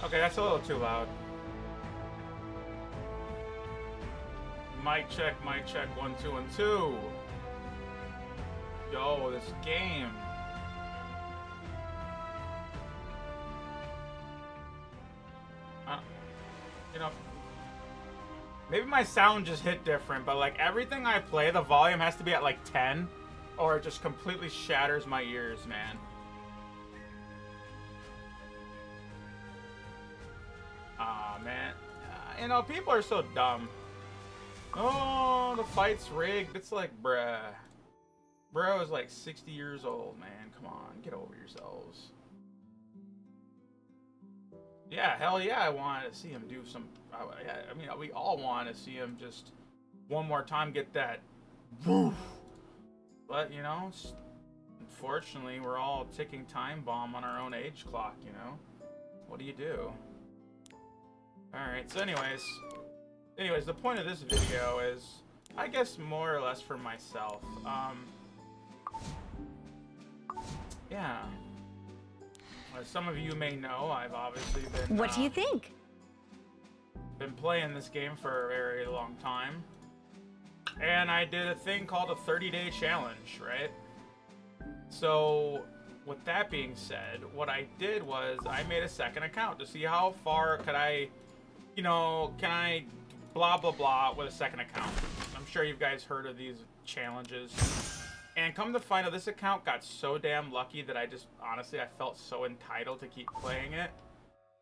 Okay, that's a little too loud. Mic check, 1, 2, and 2. Yo, this game. You know, maybe my sound just hit different, but like everything I play, the volume has to be at like 10, or it just completely shatters my ears, man. Aw, man. You know, people are so dumb. Oh, the fight's rigged. It's like, bruh. Bro is like 60 years old, man. Come on, get over yourselves. Yeah, hell yeah, I wanted to see him do some... I mean, we all want to see him just one more time get that woof. But, you know, unfortunately, we're all a ticking time bomb on our own age clock, you know? What do you do? Alright, so anyways, the point of this video is, I guess, more or less for myself. Yeah. As some of you may know, I've obviously been... What do you think? Been playing this game for a very long time. And I did a thing called a 30-day challenge, right? So, with that being said, what I did was I made a second account to see how far could I, you know, can I blah, blah, blah with a second account. I'm sure you guys heard of these challenges. And come to find out, this account got so damn lucky that I just, honestly, I felt so entitled to keep playing it.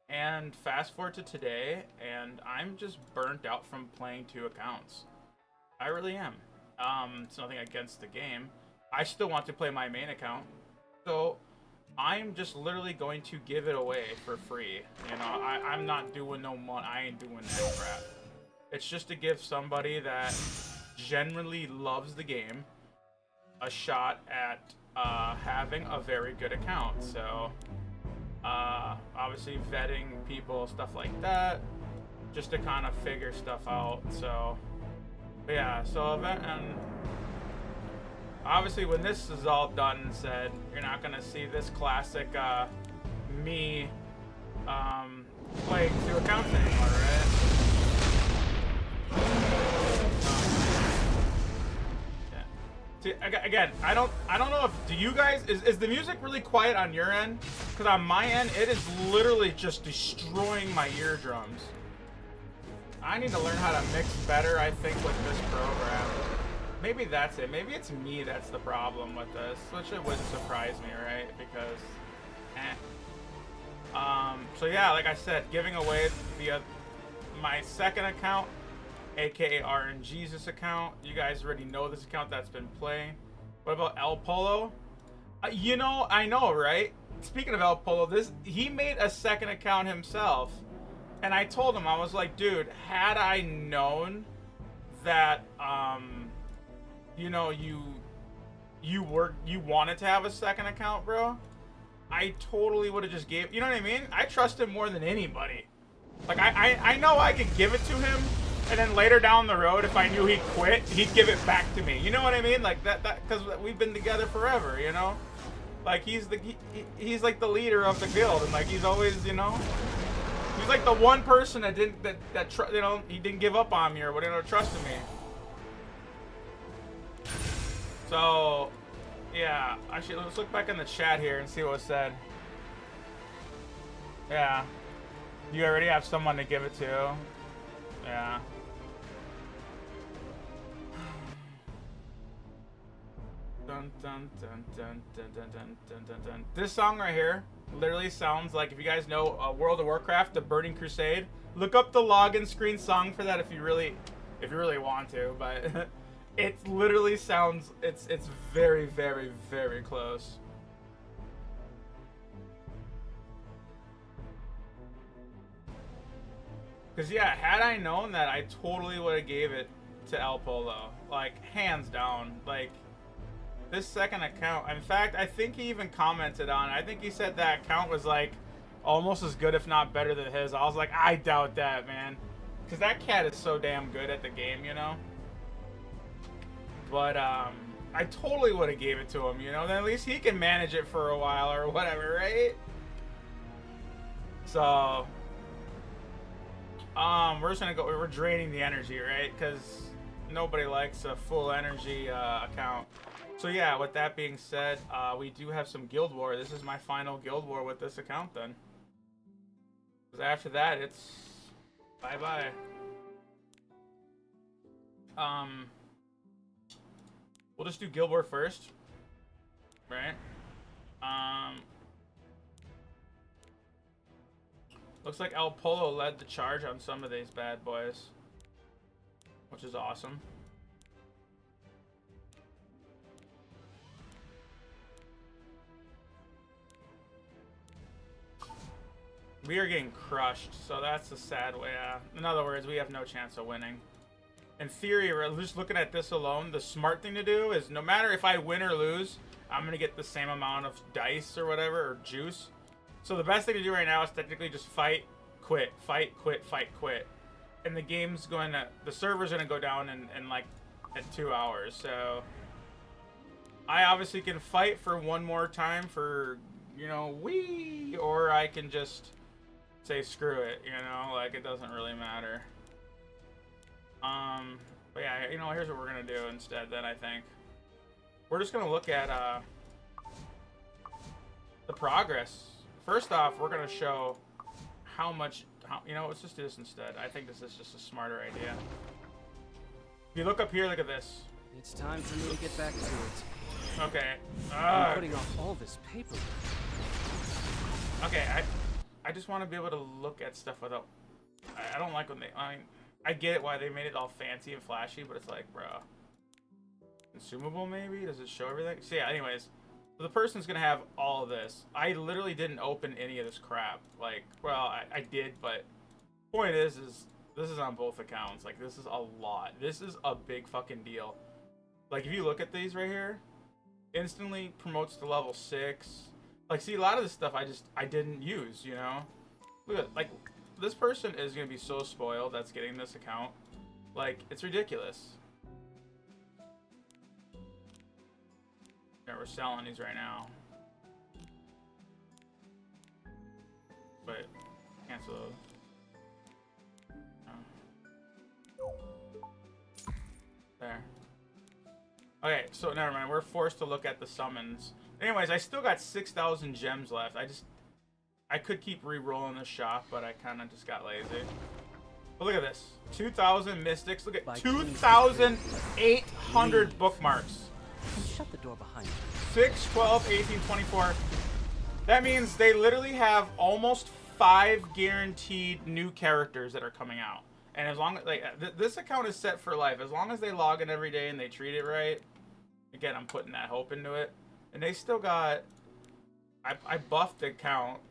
And fast forward to today, and I'm just burnt out from playing 2 accounts. I really am. It's nothing against the game. I still want to play my main account. So, I'm just literally going to give it away for free. You know, I'm not doing no money. I ain't doing that crap. It's just to give somebody that genuinely loves the game a shot at having a very good account. So obviously vetting people, stuff like that, just to kind of figure stuff out. So yeah, so and obviously when this is all done and said, you're not gonna see this classic me playing 2 accounts anymore, right? Again, I don't know if, do you guys, is the music really quiet on your end? Because on my end, it is literally just destroying my eardrums. I need to learn how to mix better, I think, with this program. Maybe that's it. Maybe it's me that's the problem with this, which it wouldn't surprise me, right? Because, so yeah, like I said, giving away via my second account, aka RNG's account. You guys already know this account that's been playing. What about El Polo? You know, I know, right? Speaking of El Polo, he made a second account himself. And I told him, I was like, dude, had I known that, you know, you wanted to have a second account, bro, I totally would have just gave, you know what I mean? I trust him more than anybody. Like, I know I could give it to him, and then later down the road, if I knew he'd quit, he'd give it back to me. You know what I mean? Like that because we've been together forever, you know? Like he's like the leader of the guild, and like he's always, you know, he's like the one person that you know, he didn't give up on me or whatever, trusted me. So, yeah, actually, let's look back in the chat here and see what was said. Yeah, you already have someone to give it to. Yeah. Dun, dun, dun, dun, dun, dun, dun, dun, dun, dun. This song right here literally sounds like, if you guys know World of Warcraft, the Burning Crusade, look up the login screen song for that if you really want to, but it literally sounds, it's very, very, very close. Because yeah, had I known that, I totally would have gave it to El Polo, like hands down. Like this second account, in fact, I think he even commented on it. I think he said that account was like almost as good, if not better than his. I was like, I doubt that, man. Because that cat is so damn good at the game, you know? But, I totally would have gave it to him, you know? Then at least he can manage it for a while or whatever, right? So, we're just gonna go, we're draining the energy, right? Because nobody likes a full energy, account. So yeah, with that being said, we do have some Guild War. This is my final Guild War with this account then. Because after that, it's bye-bye. We'll just do Guild War first. Right? Looks like El Polo led the charge on some of these bad boys. Which is awesome. We are getting crushed, so that's a sad way. In other words, we have no chance of winning. In theory, just looking at this alone, the smart thing to do is no matter if I win or lose, I'm going to get the same amount of dice or whatever, or juice. So the best thing to do right now is technically just fight, quit, fight, quit, fight, quit. And the game's going to, the server's going to go down in like at 2 hours. So I obviously can fight for one more time for, you know, wee, or I can just say screw it, you know, like it doesn't really matter. But yeah, you know, here's what we're gonna do instead then. I think we're just gonna look at the progress. First off, we're gonna show how you know, let's just do this instead. I think this is just a smarter idea. If you look up here, look at this. It's time for me to get back to it. Okay. I'm putting off all this paper. Okay, I just want to be able to look at stuff without. I don't like when they. I get it why they made it all fancy and flashy, but it's like, bro. Consumable maybe? Does it show everything? So yeah, anyways. So the person's gonna have all of this. I literally didn't open any of this crap. Like, well, I did, but point is this is on both accounts. Like, this is a lot. This is a big fucking deal. Like, if you look at these right here, instantly promotes to level 6. Like, see, a lot of this stuff I didn't use, you know? Look at, like, this person is going to be so spoiled that's getting this account. Like, it's ridiculous. Yeah, we're selling these right now. But, cancel those. Oh. There. Okay, so never mind. We're forced to look at the summons. Anyways, I still got 6,000 gems left. I could keep re-rolling the shop, but I kind of just got lazy. But look at this. 2,000 mystics. Look at 2,800 bookmarks. Shut the door behind you. 6, 12, 18, 24. That means they literally have almost 5 guaranteed new characters that are coming out. And as long as, like, this account is set for life. As long as they log in every day and they treat it right. Again, I'm putting that hope into it. And they still got, I buffed the account,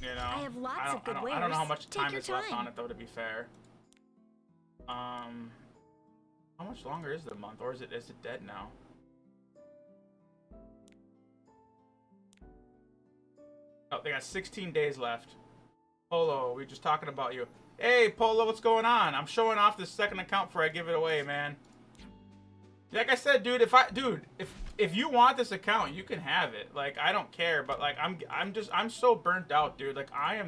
you know. I have lots of good wares. I don't know how much Take time your is left time. on it, though, to be fair. How much longer is the month, or is it dead now? Oh, they got 16 days left. Polo, we were just talking about you. Hey, Polo, what's going on? I'm showing off this second account before I give it away, man. Like I said, dude, if you want this account, you can have it. Like, I don't care, but like I'm so burnt out, dude. Like, I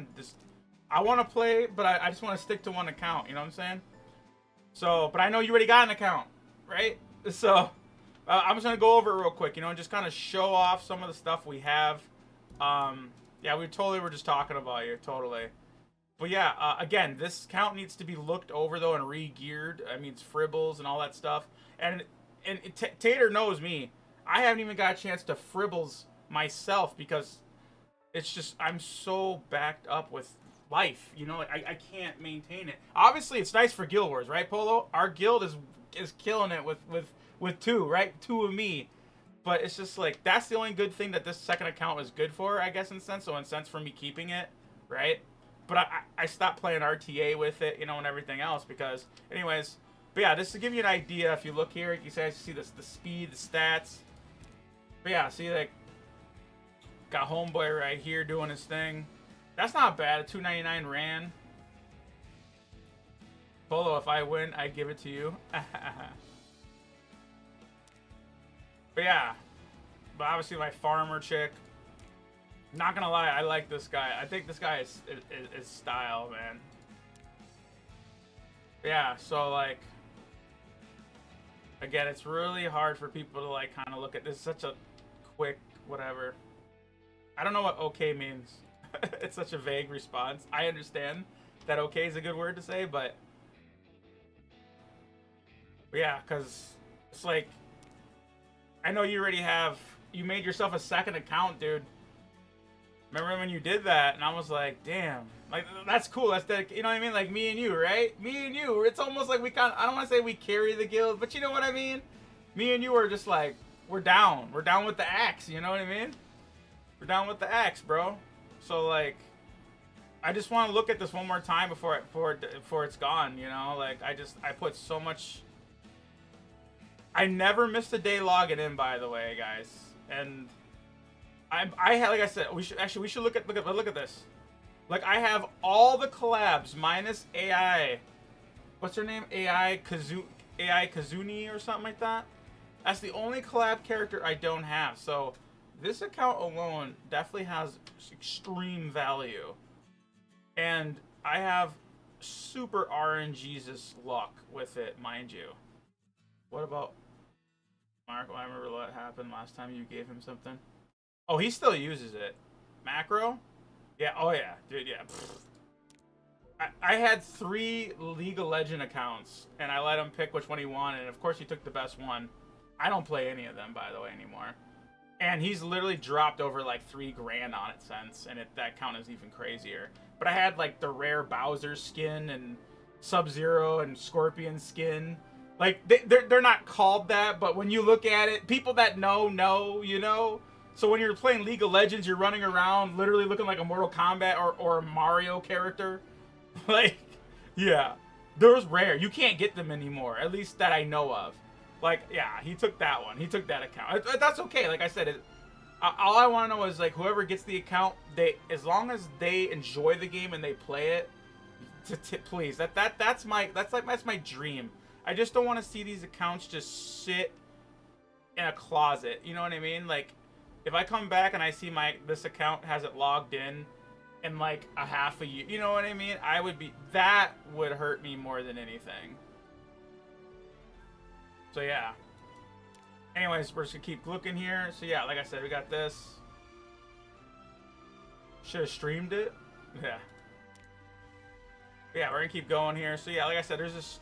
want to play, but I just want to stick to one account, you know what I'm saying? So, but I know you already got an account, right? So, I'm just going to go over it real quick, you know, and just kind of show off some of the stuff we have. Yeah, we totally were just talking about you, totally. But yeah, again, this account needs to be looked over, though, and re-geared. I mean, it's fribbles and all that stuff. And Tater knows me. I haven't even got a chance to fribbles myself because it's just, I'm so backed up with life, you know, like I can't maintain it. Obviously, it's nice for Guild Wars, right, Polo? Our guild is killing it with 2, right? 2 of me. But it's just like, that's the only good thing that this second account is good for, I guess, in a sense. So in a sense for me keeping it, right? But I stopped playing RTA with it, you know, and everything else because, anyways. But yeah, just to give you an idea, if you look here, you guys see this, the speed, the stats. But yeah, see, like, got homeboy right here doing his thing. That's not bad. A 299 ran. Polo, if I win, I give it to you. But yeah. But obviously my farmer chick. Not gonna lie, I like this guy. I think this guy is style, man. Yeah, so like, again, it's really hard for people to like kind of look at this. Such a quick whatever. I don't know what okay means. It's such a vague response. I understand that okay is a good word to say, but yeah, because it's like, I know you already have, you made yourself a second account, dude. Remember when you did that, and I was like, damn, like, that's cool, that's dedicated, you know what I mean? Like, me and you, right? Me and you, it's almost like we kind of, I don't want to say we carry the guild, but you know what I mean? Me and you are just like, we're down with the axe, you know what I mean? We're down with the axe, bro. So, like, I just want to look at this one more time before it's gone, you know? Like, I put so much, I never missed a day logging in, by the way, guys, and I had, like I said, we should look at this. Like, I have all the collabs minus AI. What's her name? AI Kazuni or something like that. That's the only collab character I don't have. So this account alone definitely has extreme value, and I have super RNGesus luck with it, mind you. What about Marco? I remember what happened last time you gave him something. Oh, he still uses it. Macro? Yeah, oh yeah, dude, yeah. I had 3 League of Legends accounts, and I let him pick which one he wanted, and of course he took the best one. I don't play any of them, by the way, anymore. And he's literally dropped over like $3 grand on it since, and that count is even crazier. But I had like the rare Bowser skin, and Sub-Zero, and Scorpion skin. Like, they're not called that, but when you look at it, people that know, you know? So when you're playing League of Legends, you're running around literally looking like a Mortal Kombat or a Mario character. Like, yeah. Those rare. You can't get them anymore, at least that I know of. Like, yeah, he took that one. He took that account. That's okay. Like I said, all I want to know is, like, whoever gets the account, as long as they enjoy the game and they play it, please. That's my dream. I just don't want to see these accounts just sit in a closet. You know what I mean? Like, if I come back and I see this account has it logged in like a half a year, you know what I mean? That would hurt me more than anything. So yeah. Anyways, we're just gonna keep looking here. So yeah, like I said, we got this. Should have streamed it. Yeah. But yeah, we're gonna keep going here. So yeah, like I said, there's this.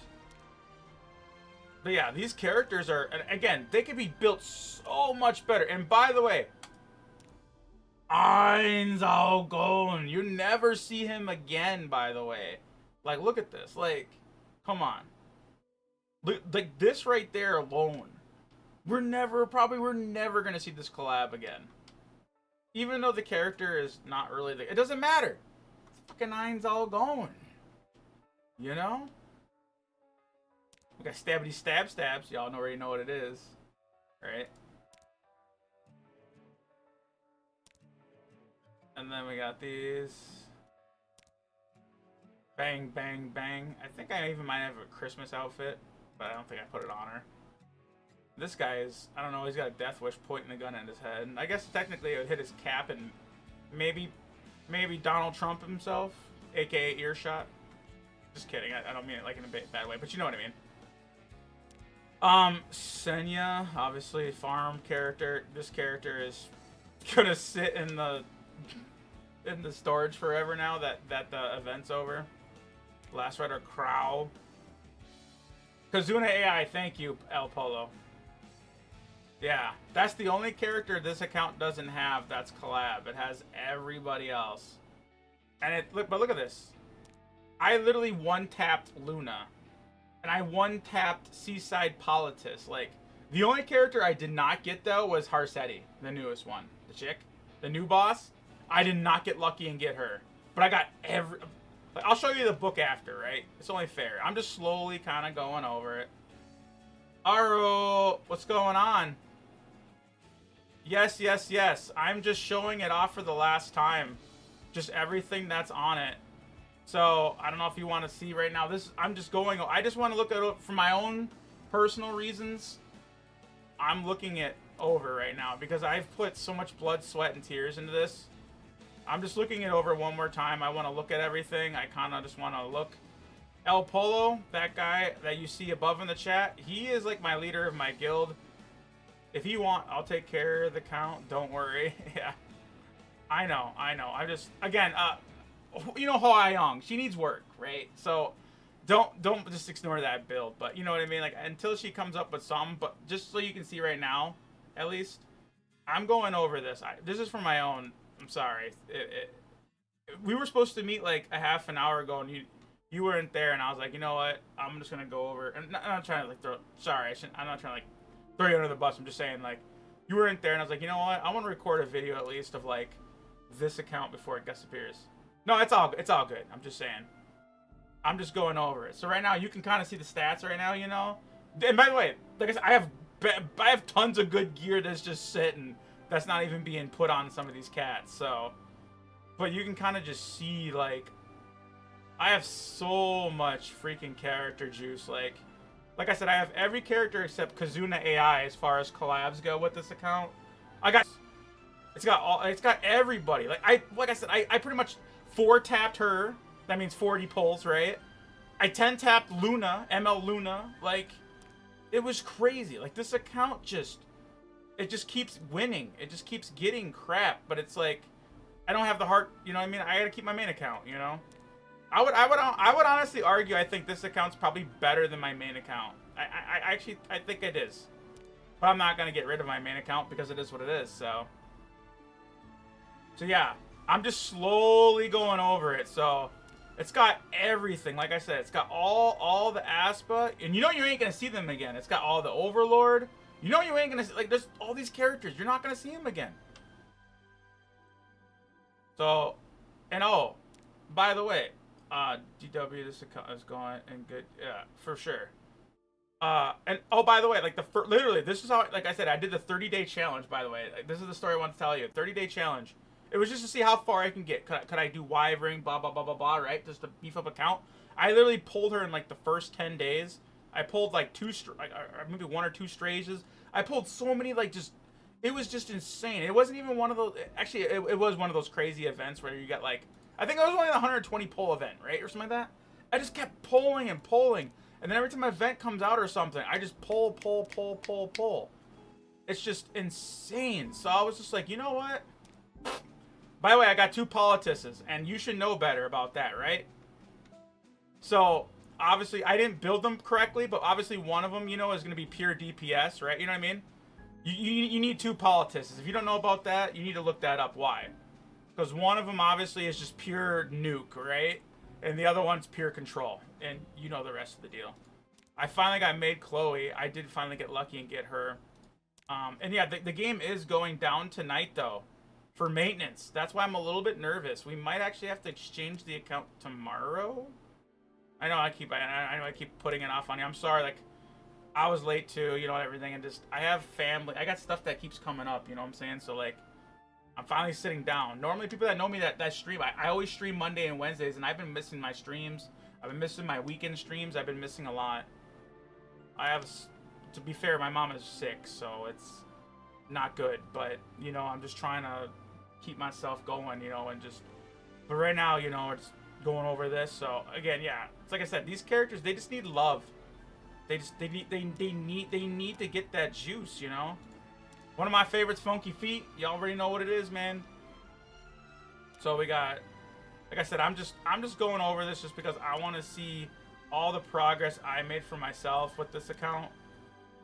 But yeah, these characters are, again, they could be built so much better. And by the way, Ein's all gone. You never see him again, by the way. Like, look at this. Like, come on. Look, like, this right there alone. We're never going to see this collab again. Even though the character is not really it doesn't matter. Fucking Ein's all gone. You know? We got Stabbity Stabs. Y'all already know what it is. Right? And then we got these. Bang, bang, bang. I think I even might have a Christmas outfit, but I don't think I put it on her. This guy is, I don't know, he's got a death wish pointing the gun at his head. I guess technically it would hit his cap and maybe Donald Trump himself, aka Earshot. Just kidding, I don't mean it like in a bad way, but you know what I mean. Senya, obviously farm character. This character is gonna sit in the storage forever now that the event's over. Last Rider Crow. Kazuna AI, thank you, El Polo. Yeah, that's the only character this account doesn't have that's collab. It has everybody else. And but look at this. I literally one-tapped Luna. And I one-tapped Seaside Politis. Like, the only character I did not get, though, was Harsetti, the newest one. The chick. The new boss. I did not get lucky and get her. But I got like, I'll show you the book after, right? It's only fair. I'm just slowly kind of going over it. Aro, what's going on? Yes, yes, yes. I'm just showing it off for the last time. Just everything that's on it. So, I don't know if you want to see right now. I'm just going... I just want to look at it for my own personal reasons. I'm looking it over right now because I've put so much blood, sweat, and tears into this. I'm just looking it over one more time. I want to look at everything. I kind of just want to look. El Polo, that guy that you see above in the chat, he is like my leader of my guild. If you want, I'll take care of the count. Don't worry. Yeah. I know. I just, again, you know Hoa Young, she needs work, right? So don't just ignore that build. But you know what I mean? Like, until she comes up with some, but just so you can see right now, at least, I'm going over this. This is for my own. I'm sorry. We were supposed to meet like a half an hour ago, and you weren't there, and I was like, you know what? I'm just gonna go over. And I'm not trying to like throw. Sorry, I'm not trying to like throw you under the bus. I'm just saying, like, you weren't there, and I was like, you know what? I want to record a video at least of like this account before it disappears. No, it's all good. I'm just saying. I'm just going over it. So right now you can kind of see the stats right now, you know. And by the way, like I said, I have tons of good gear that's just sitting. That's not even being put on some of these cats. So, but you can kind of just see like I have so much freaking character juice. Like I said, I have every character except Kazuna AI as far as collabs go with this account. It's got everybody. Like I said, I pretty much 4-tapped her. That means 40 pulls, right? I 10-tapped Luna, ML Luna. Like, it was crazy. Like, this account it just keeps winning. It just keeps getting crap. But it's like, I don't have the heart, you know what I mean? I gotta keep my main account, you know? I would honestly argue I think this account's probably better than my main account. I think it is. But I'm not gonna get rid of my main account because it is what it is, so yeah, I'm just slowly going over it. So it's got everything. Like I said, it's got all the Aspa, and you know you ain't gonna see them again. It's got all the Overlord. You know you ain't gonna see, like, there's all these characters. You're not gonna see them again. So, and oh, by the way, DW, this account is going in good, yeah, for sure. And oh, by the way, like literally, this is how, like I said, I did the 30-day challenge. By the way, like, this is the story I want to tell you. 30-day challenge. It was just to see how far I can get. Could I do Wyvering, blah, blah, blah, blah, blah, right? Just to beef up account. I literally pulled her in, like, the first 10 days. I pulled, like, maybe 1 or 2 strays. I pulled so many, like, just... It was just insane. It wasn't even one of those... Actually, it was one of those crazy events where you get, like... I think it was only the 120 pull event, right? Or something like that. I just kept pulling and pulling. And then every time an event comes out or something, I just pull. It's just insane. So I was just like, you know what? By the way, I got 2 politices, and you should know better about that, right? So, obviously, I didn't build them correctly, but obviously one of them, you know, is going to be pure DPS, right? You know what I mean? You need 2 politices. If you don't know about that, you need to look that up. Why? Because one of them, obviously, is just pure nuke, right? And the other one's pure control. And you know the rest of the deal. I finally got made Chloe. I did finally get lucky and get her. And yeah, the game is going down tonight, though. For maintenance. That's why I'm a little bit nervous. We might actually have to exchange the account tomorrow. I know I keep putting it off on you. I'm sorry, like, I was late too, you know, everything, and just, I have family. I got stuff that keeps coming up, you know what I'm saying? So, like, I'm finally sitting down. Normally, people that know me that stream, I always stream Monday and Wednesdays, and I've been missing my streams. I've been missing my weekend streams. I've been missing a lot. To be fair, my mom is sick, so it's not good, but, you know, I'm just trying to keep myself going, you know, and just, but right now, you know, it's going over this. So again, yeah, it's like I said, these characters, they just need love. They need to get that juice, you know. One of my favorites, Funky Feet. You already know what it is, man. So we got, like I said, I'm just going over this just because I want to see all the progress I made for myself with this account.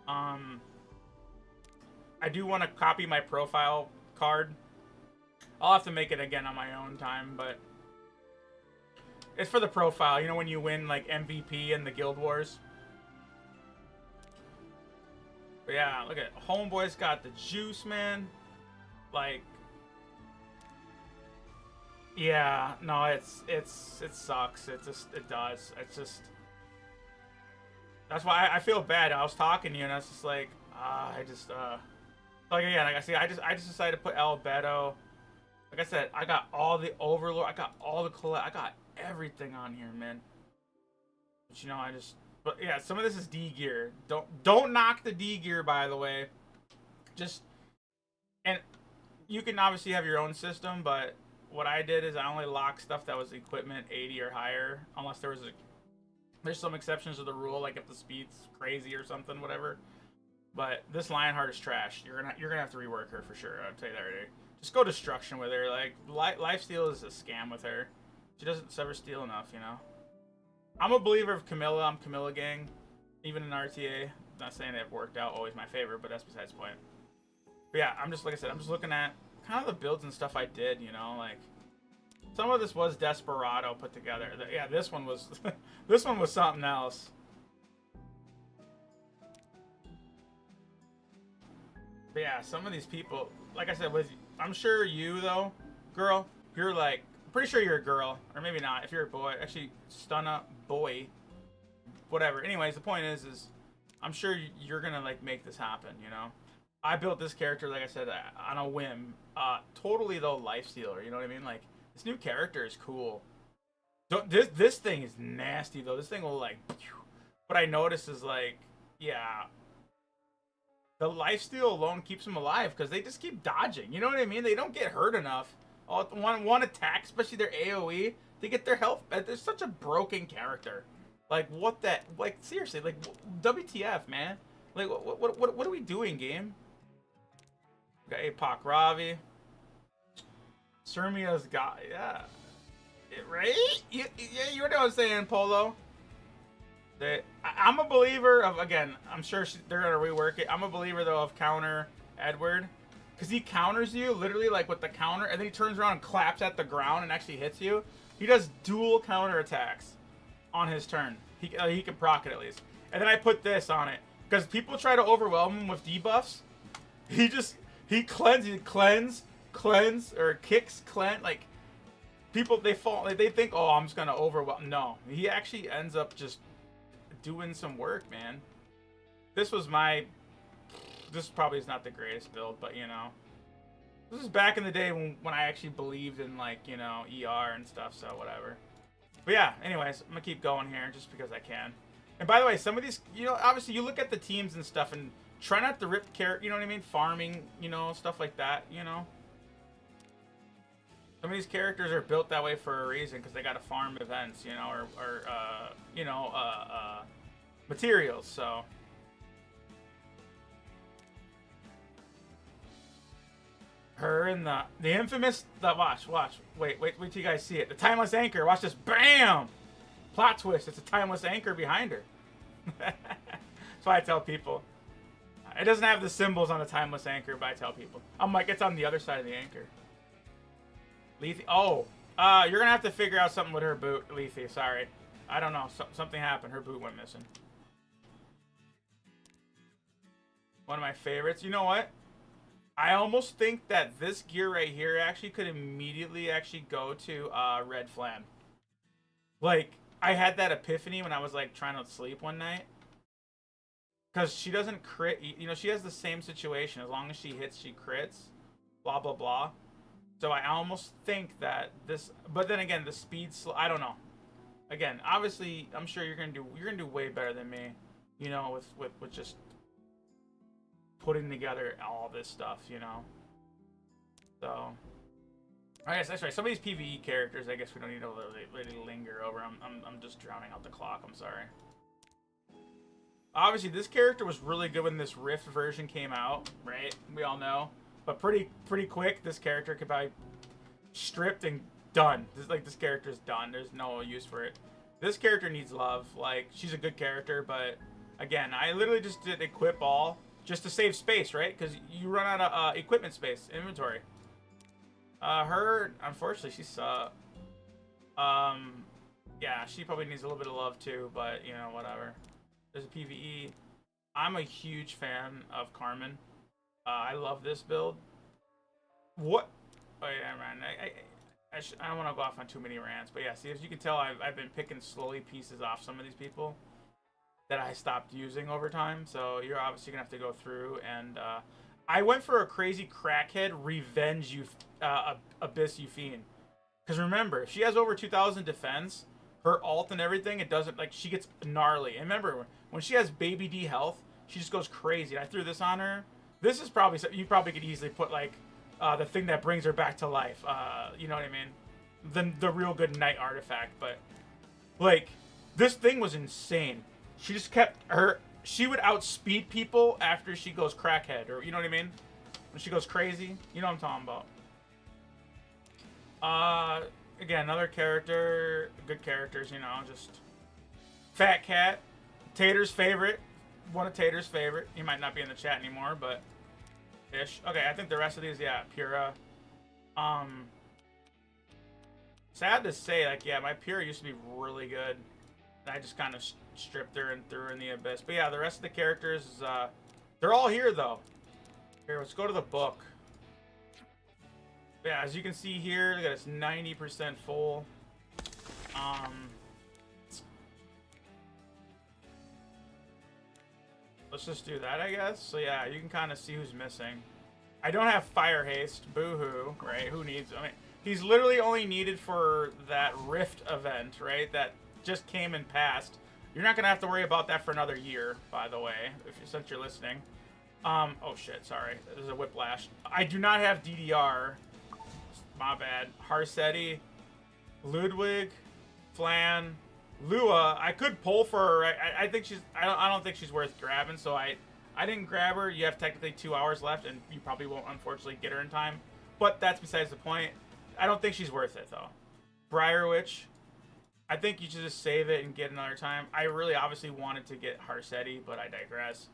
I do want to copy my profile card. I'll have to make it again on my own time, but it's for the profile. You know, when you win, like, MVP in the Guild Wars. But yeah, look at Homeboy's got the juice, man. Like, yeah, no, it sucks. It does. It's just, that's why I feel bad. I was talking to you, and I was just like, Like again, like I see, I just decided to put Albedo. Like I said, I got all the Overlord, I got all the collect, I got everything on here, man. But you know, but yeah, some of this is D gear. Don't knock the D gear, by the way. Just, and you can obviously have your own system, but what I did is I only locked stuff that was equipment 80 or higher, unless there's some exceptions to the rule, like if the speed's crazy or something, whatever. But this Lionheart is trash. You're gonna have to rework her for sure. I'll tell you that already. Just go destruction with her. Like lifesteal is a scam with her. She doesn't ever steal enough, you know. I'm a believer of Camilla. I'm Camilla gang, even in RTA. Not saying it worked out always my favorite, but that's besides the point. But yeah, I'm just like I said. I'm just looking at kind of the builds and stuff I did. You know, like some of this was Desperado put together. Yeah, this one was this one was something else. But yeah, some of these people, like I said, I'm sure you though, girl, you're like, pretty sure you're a girl, or maybe not. If you're a boy, actually, Stunna boy, whatever. Anyways, the point is I'm sure you're gonna like make this happen. You know, I built this character, like I said, on a whim. Totally though, lifestealer. You know what I mean? Like this new character is cool. This thing is nasty though. This thing will like. What I noticed is like, yeah. The lifesteal alone keeps them alive because they just keep dodging. You know what I mean? They don't get hurt enough. One attack, especially their AoE, they get their health. They're such a broken character. Like what that? Like seriously? Like WTF, man? Like what are we doing, game? We got Apoc Ravi. Sermia's got right? Yeah, you know what I'm saying, Polo. I'm a believer of, again, I'm sure they're going to rework it. I'm a believer, though, of counter Edward. Because he counters you, literally, like, with the counter, and then he turns around and claps at the ground and actually hits you. He does dual counter attacks on his turn. He can proc it, at least. And then I put this on it. Because people try to overwhelm him with debuffs. He cleanse, or kicks, cleanse. Like, people, they think, oh, I'm just going to overwhelm. No. He actually ends up just doing some work, man. This probably is not the greatest build, but you know, this is back in the day when I actually believed in, like, you know, ER and stuff, so whatever. But yeah, anyways, I'm gonna keep going here just because I can. And by the way, some of these, you know, obviously you look at the teams and stuff and try not to rip you know what I mean, farming, you know, stuff like that, you know. Some of these characters are built that way for a reason because they got to farm events, you know, or you know, materials. So her and the infamous, watch, wait till you guys see it. The timeless anchor. Watch this, bam! Plot twist. It's a timeless anchor behind her. That's why I tell people. It doesn't have the symbols on the timeless anchor, but I tell people. I'm like, it's on the other side of the anchor. Lethe. Oh, you're gonna have to figure out something with her boot, Lethe. Sorry, I don't know. Something happened. Her boot went missing. One of my favorites. You know what? I almost think that this gear right here actually could immediately actually go to Red Flan. Like, I had that epiphany when I was like trying to sleep one night. Because she doesn't crit. You know, she has the same situation. As long as she hits, she crits. Blah blah blah. So I almost think that this, but then again, the speed, I don't know. Again, obviously, I'm sure you're gonna do way better than me, you know, with just putting together all this stuff, you know. So, I guess that's right. Some of these PvE characters, I guess we don't need to really linger over. I'm just drowning out the clock. I'm sorry. Obviously, this character was really good when this Rift version came out, right? We all know. But pretty quick, this character could probably stripped and done. This character's done. There's no use for it. This character needs love. Like, she's a good character, but again, I literally just did equip all just to save space, right? Because you run out of equipment space, inventory. Her, unfortunately, she's yeah, she probably needs a little bit of love too, but you know, whatever. There's a PvE. I'm a huge fan of Carmen. I love this build. What? Oh yeah, man. I don't want to go off on too many rants, but yeah. See, as you can tell, I've been picking slowly pieces off some of these people that I stopped using over time. So you're obviously gonna have to go through and I went for a crazy crackhead revenge Abyss Euphine. Because remember, she has over 2,000 defense. Her ult and everything, it doesn't, like, she gets gnarly. And remember, when she has baby D health, she just goes crazy. I threw this on her. This is probably, you probably could easily put, like, the thing that brings her back to life. You know what I mean? The real good night artifact. But, like, this thing was insane. She just kept her... She would outspeed people after she goes crackhead. Or, you know what I mean? When she goes crazy. You know what I'm talking about. Again, another character. Good characters, you know. Just... Fat Cat. Tater's favorite. One of Tater's favorite. He might not be in the chat anymore, but... Ish. Okay, I think the rest of these, yeah, Pura. Sad to say, like, yeah, my Pura used to be really good. I just kind of stripped her and threw her in the abyss. But yeah, the rest of the characters, they're all here, though. Here, let's go to the book. Yeah, as you can see here, look at it's 90% full. Let's just do that, I guess. So yeah, you can kind of see who's missing. I don't have Fire Haste. Boo-hoo, right? Who needs... I mean, he's literally only needed for that Rift event, right? That just came and passed. You're not going to have to worry about that for another year, by the way, since you're listening. Oh shit, sorry. There's a whiplash. I do not have DDR. My bad. Harsetti, Ludwig, Flan, Lua. I could pull for her. I think she's... I don't think she's worth grabbing, so I didn't grab her. You have technically 2 hours left, and you probably won't, unfortunately, get her in time. But that's besides the point. I don't think she's worth it, though. Briarwitch. I think you should just save it and get another time. I really obviously wanted to get Harsetti, but I digress.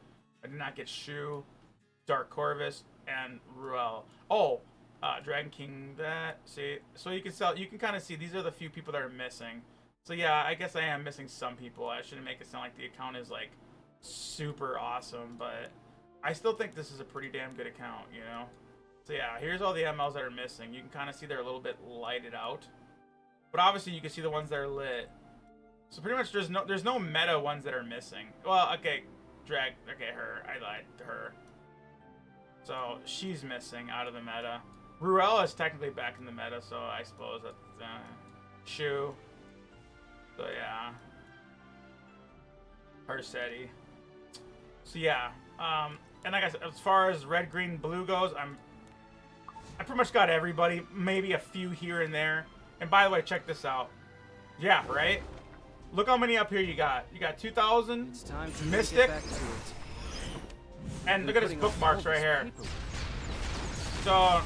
I did not get Shu, Dark Corvus, and Ruel. Oh, Dragon King. That see, so you can sell. You can kind of see these are the few people that are missing. So yeah, I guess I am missing some people. I shouldn't make it sound like the account is like super awesome, but I still think this is a pretty damn good account, you know. So yeah, here's all the MLs that are missing. You can kind of see they're a little bit lighted out. But obviously you can see the ones that are lit. So pretty much there's no meta ones that are missing. Well, okay, okay, her. I lied to her. So she's missing out of the meta. Ruel is technically back in the meta, so I suppose that's Shu. So yeah. Harsetti. So yeah. And like I said, as far as red, green, blue goes, I pretty much got everybody. Maybe a few here and there. And by the way, check this out. Yeah, right? Look how many up here you got. You got 2,000 Mystic. And look at his bookmarks right here. So,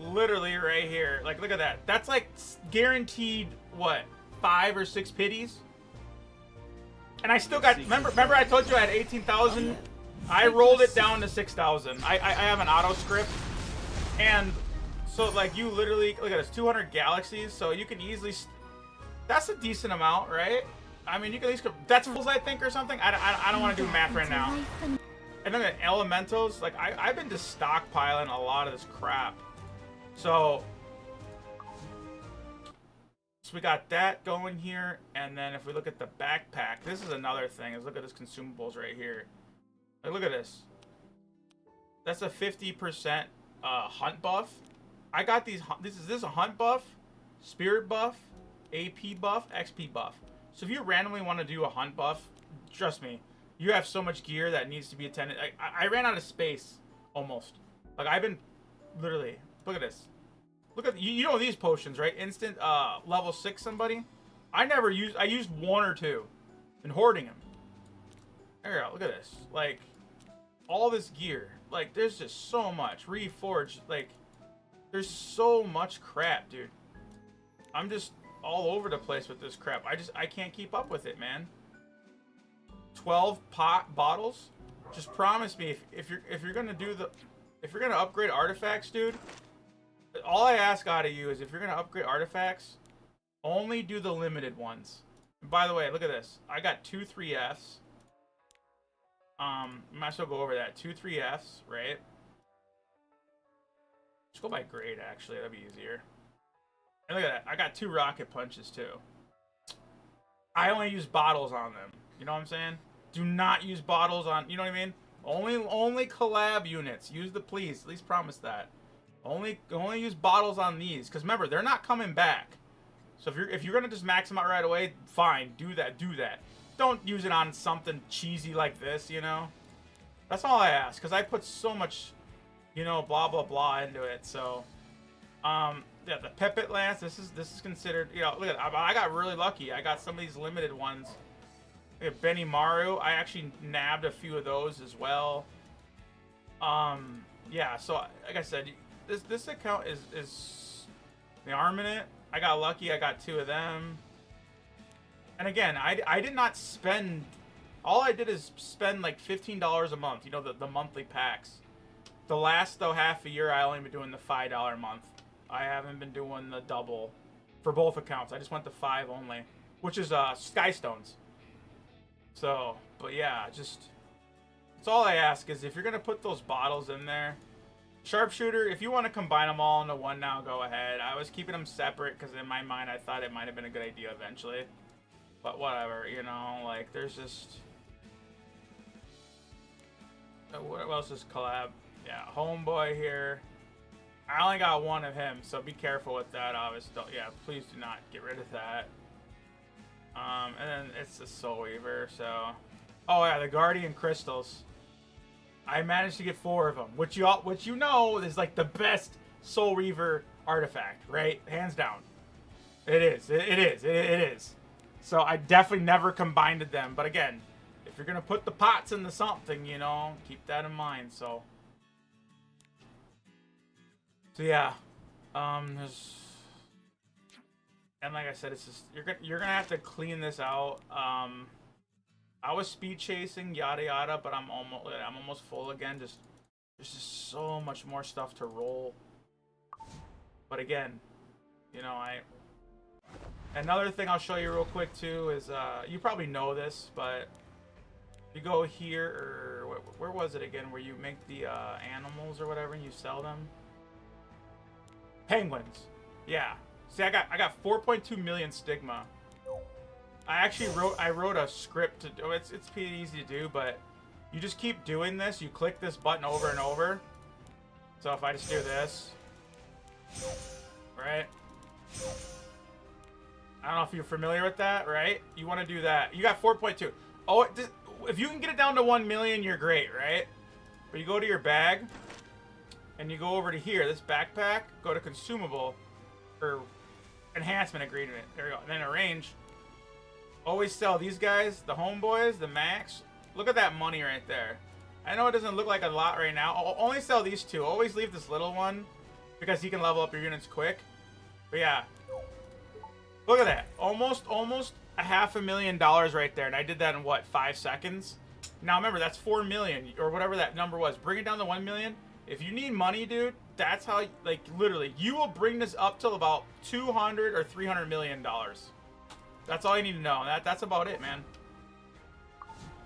literally right here. Like, look at that. That's like guaranteed, what, 5 or 6 pities? And I still got, remember I told you I had 18,000? I rolled it down to 6,000. I have an auto script. And so, like, you literally, look at this, 200 galaxies, so you can easily, that's a decent amount, right? I mean, you can at least, that's rules, I think, or something. I don't want to do math right now. And then the elementals, like, I've been just stockpiling a lot of this crap. So we got that going here, and then if we look at the backpack, this is another thing, is look at this consumables right here. Like, look at this. That's a 50% hunt buff. I got these. This is a hunt buff, spirit buff, AP buff, XP buff. So if you randomly want to do a hunt buff, trust me, you have so much gear that needs to be attended. I ran out of space almost. Like, I've been literally. Look at this. Look at you know these potions, right? Instant level 6 somebody. I used 1 or 2, and hoarding them. There you go. Look at this. Like, all this gear. Like, there's just so much reforged. Like, there's so much crap, dude. I'm just all over the place with this crap. I can't keep up with it, man. 12 bottles. Just promise me if you're gonna upgrade artifacts, dude. All I ask out of you is if you're gonna upgrade artifacts, only do the limited ones. And by the way, look at this. I got 2 3Fs. Might as well go over that. 2 3Fs, right? Just go by grade, actually. That'd be easier. And look at that. I got 2 rocket punches, too. I only use bottles on them. You know what I'm saying? Do not use bottles on... You know what I mean? Only collab units. Use the please. At least promise that. Only use bottles on these, because remember, they're not coming back. So if you're gonna just max them out right away, fine, do that. Don't use it on something cheesy like this, you know. That's all I ask, because I put so much, you know, blah blah blah into it. So, yeah, the Pepit Lance. This is considered, you know. Look at, I got really lucky. I got some of these limited ones. Look at Benny Maru. I actually nabbed a few of those as well. Yeah. So like I said, this account is the Armament. I got lucky. I got 2 of them. And again, I did not spend. All I did is spend like $15 a month. You know, the monthly packs. The last though half a year, I only been doing the $5 a month. I haven't been doing the double for both accounts. I just went to 5 only, which is Skystones. So, but yeah, just that's all I ask is if you're gonna put those bottles in there. Sharpshooter, if you want to combine them all into one now, go ahead. I was keeping them separate because in my mind I thought it might have been a good idea eventually. But whatever, you know, like there's just... What else is collab? Yeah, Homeboy here. I only got 1 of him, so be careful with that, obviously. Yeah, please do not get rid of that. And then it's the Soul Weaver, so... Oh yeah, the Guardian Crystals. I managed to get 4 of them, which you know is like the best Soul Reaver artifact, right? Hands down. It is. So I definitely never combined them, but again, if you're gonna put the pots into something, you know, keep that in mind. So yeah, there's, and like I said, it's just you're gonna have to clean this out. I was speed chasing, yada yada, but I'm almost full again. There's just so much more stuff to roll. But again, you know, another thing I'll show you real quick too is you probably know this, but you go here, or where was it again, where you make the animals or whatever and you sell them. Penguins, yeah. See, I got 4.2 million stigma. I actually wrote a script to do. It's pretty easy to do, but you just keep doing this. You click this button over and over. So if I just do this, right? I don't know if you're familiar with that, right? You want to do that. You got 4.2. Oh, if you can get it down to 1 million, you're great, right? But you go to your bag, and you go over to here, this backpack, go to consumable, or enhancement agreement. There we go. And then arrange. Always sell these guys, the homeboys, the max. Look at that money right there. I know it doesn't look like a lot right now. I'll only sell these 2. Always leave this little one, because he can level up your units quick. But yeah. Look at that. Almost $500,000 right there. And I did that in what, 5 seconds? Now remember, that's 4 million or whatever that number was. Bring it down to 1 million. If you need money, dude, that's how, like, literally, you will bring this up till about 200 or 300 million dollars. That's all you need to know. That's about it, man.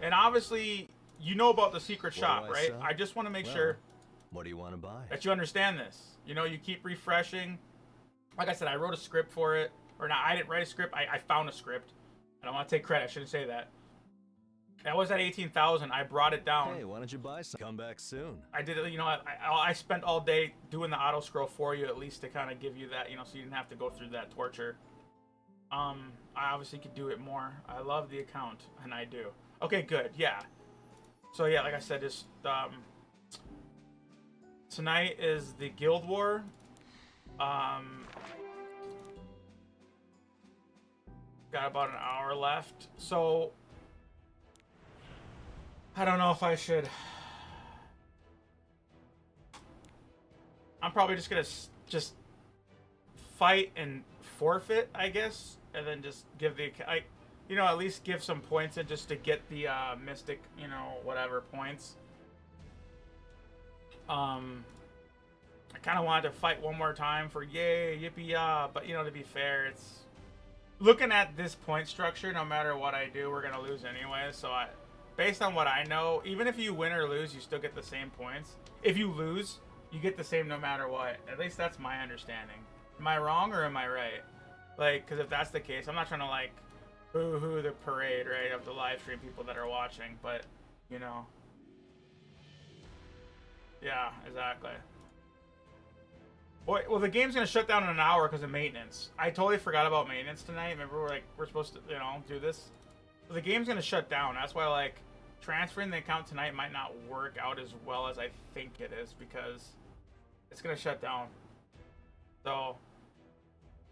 And obviously, you know about the secret shop, right? Sell? I just want to make sure what do you want to buy? that you understand this. You know, you keep refreshing. Like I said, I wrote a script for it. Or not, I didn't write a script. I found a script. I don't want to take credit. I shouldn't say that. That was at 18,000. I brought it down. Hey, why don't you buy some? Come back soon. I did it. You know, I spent all day doing the auto scroll for you, at least to kind of give you that, you know, so you didn't have to go through that torture. I obviously could do it more. I love the account, and I do. Okay, good. Yeah. So yeah, like I said, just tonight is the Guild War. Got about an hour left, so I don't know if I should. I'm probably just gonna fight and forfeit, I guess, and then just give the, you know, at least give some points in just to get the mystic, you know, whatever points. I kind of wanted to fight one more time for yay, yippee yah, but you know, to be fair, it's looking at this point structure, no matter what I do, we're gonna lose anyway. So based on what I know, even if you win or lose, you still get the same points. If you lose, you get the same no matter what. At least that's my understanding. Am I wrong or am I right? Like, because if that's the case, I'm not trying to like boo-hoo the parade, right, of the live stream people that are watching, but you know, Yeah, exactly. Well, the game's gonna shut down in an hour because of maintenance. I totally forgot about maintenance tonight. Remember, we're supposed to, do this. So the game's gonna shut down. That's why, like, transferring the account tonight might not work out as well as I think it is because it's gonna shut down. So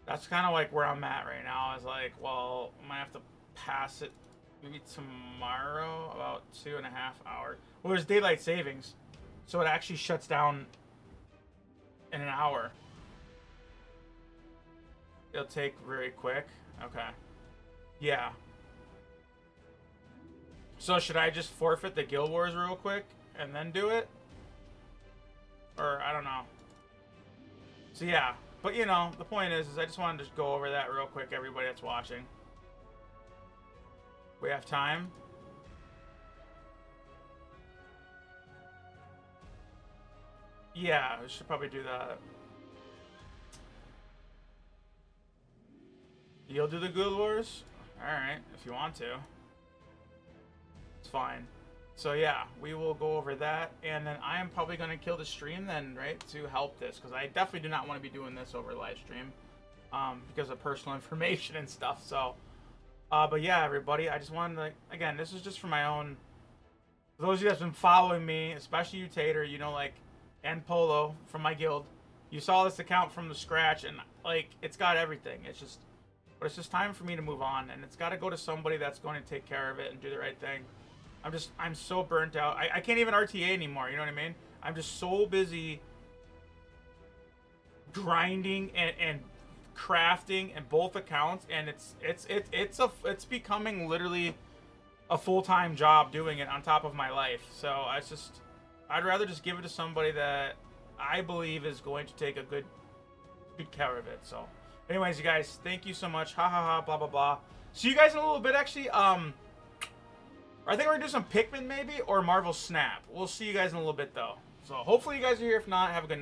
that's kind of like where I'm at right now. Is like, well, I might have to pass it maybe tomorrow, about 2.5 hours. Well, there's daylight savings, so it actually shuts down in an hour. It'll take very quick. Okay. Yeah. So should I just forfeit the Guild Wars real quick and then do it? Or I don't know. So yeah. But the point is I just wanted to just go over that real quick, everybody that's watching. We have time. Yeah, we should probably do that. You'll do the Guild Wars? Alright, if you want to. It's fine. So yeah, we will go over that, and then I am probably going to kill the stream then, right, to help this, because I definitely do not want to be doing this over live stream, because of personal information and stuff, so, but yeah, everybody, I just wanted to, again, this is just for my own, for those of you that's been following me, especially you, Tater, like, and Polo from my guild, you saw this account from the scratch, and, like, it's got everything, but it's just time for me to move on, and it's got to go to somebody that's going to take care of it and do the right thing. I'm so burnt out. I can't even RTA anymore, you know what I mean? I'm just so busy grinding and crafting in both accounts, and it's becoming literally a full-time job doing it on top of my life. So I'd rather just give it to somebody that I believe is going to take a good care of it. So anyways, you guys, thank you so much. Ha ha ha, blah blah blah. See you guys in a little bit, actually. I think we're gonna do some Pikmin maybe, or Marvel Snap. We'll see you guys in a little bit though. So hopefully you guys are here. If not, have a good night.